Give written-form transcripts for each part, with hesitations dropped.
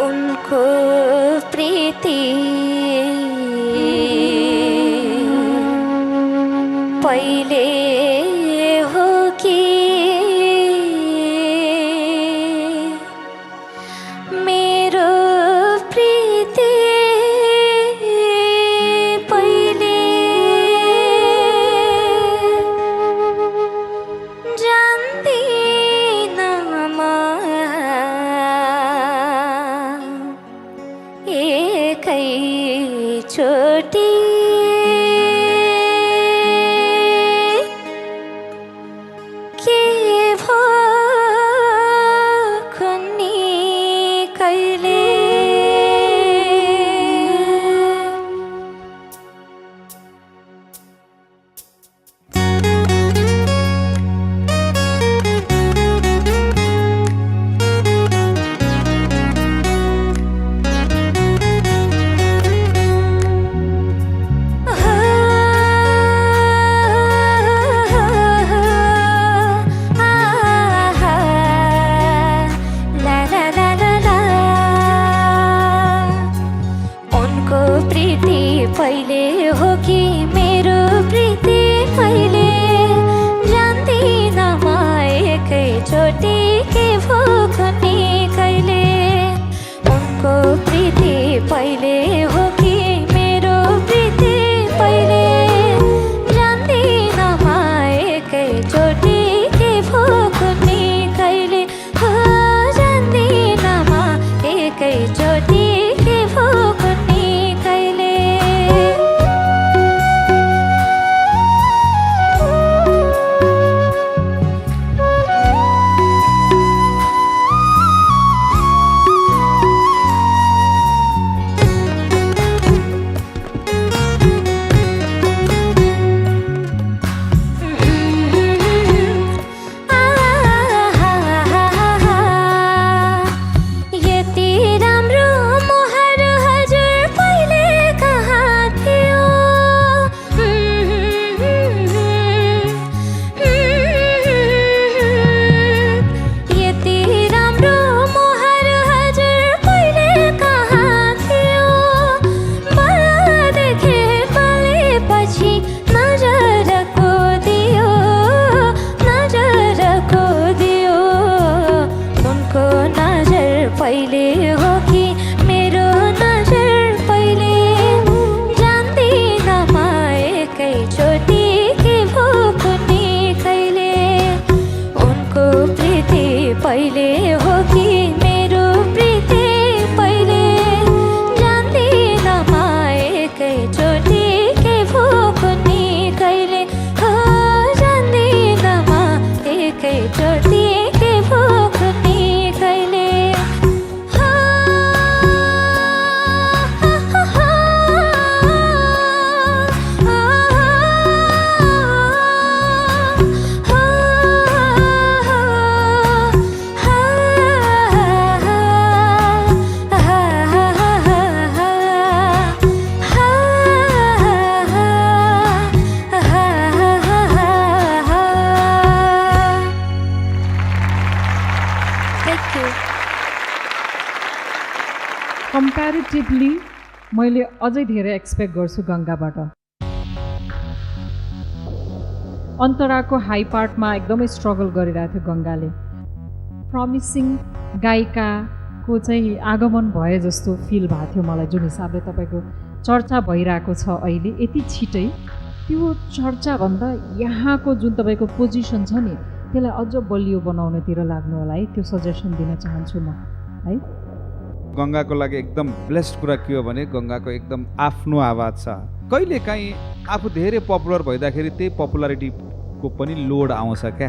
उनको प्रीति पहिले हो कि मेरो प्रीति पहिले जान्दिन म एकैचोटि के भो कुन्नी कहिले पहिले हो कि मेरो प्रीति पहिले जान्दिन म एकैचोटि के भो कुन्नी कहिले उनको प्रीति पहिले हो कि मेरो प्रीति पहिले जान्दिन म एकैचोटि के भो कुन्नी कहिले हो जान्दिन म एकैचोटि के भो कुन्नी कहिले पहिले हो कि मेरो नजर पहिले जान्दिन म एकैचोटि के भो कुन्नी कहिले उनको प्रीति पहिले हो कि मेरो प्रीति पहिले जान्दिन म एकैचोटि के भो कुन्नी कहिले हो जान्दिन म एकैचोटि के भो कुन्नी कहिले कम्प्यारिटिभली मैले अझै धेरै एक्सपेक्ट गर्छु गङ्गाबाट। अन्तराको हाई पार्टमा एकदमै स्ट्रगल गरिरहेको थियो गङ्गाले। प्रमिसिङ गायिकाको चाहिँ आगमन भए जस्तो फिल भएको थियो मलाई, जुन हिसाबले तपाईँको चर्चा भइरहेको छ अहिले यति छिटै। त्यो चर्चाभन्दा यहाँको जुन तपाईँको पोजिसन छ नि त्यसलाई अझ बलियो बनाउनेतिर लाग्नु होला है, त्यो सजेसन दिन चाहन्छु म है। गङ्गाको लागि एकदम ब्लेस्ड कुरा के हो भने गङ्गाको एकदम आफ्नो आवाज छ। कहिलेकाहीँ आफू धेरै पपुलर भइदाखेरि त्यही पपुलारिटीको पनि लोड आउँछ क्या,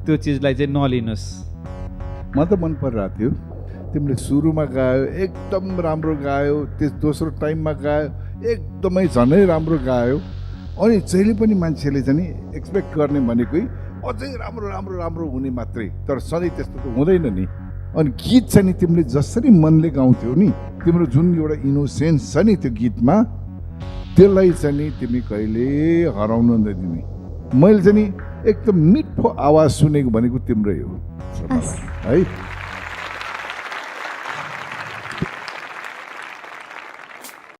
त्यो चिजलाई चाहिँ नलिनुहोस्। म त मन परिरहेको थियो, तिमीले सुरुमा गायो एकदम राम्रो गायो, त्यस दोस्रो टाइममा गायो एकदमै झनै राम्रो गायो, अनि जहिले पनि मान्छेले चाहिँ एक्सपेक्ट गर्ने भनेकै अझै राम्रो राम्रो राम्रो हुने मात्रै, तर सधैँ त्यस्तो त हुँदैन नि। अनि गीत चाहिँ नि तिमीले जसरी मनले गाउँथ्यौ नि, तिम्रो जुन एउटा इनोसेन्स छ नि त्यो गीतमा, त्यसलाई चाहिँ नि तिमी कहिले हराउनु नदिने। मैले चाहिँ नि एकदम मिठो आवाज सुनेको भनेको तिम्रै हो है।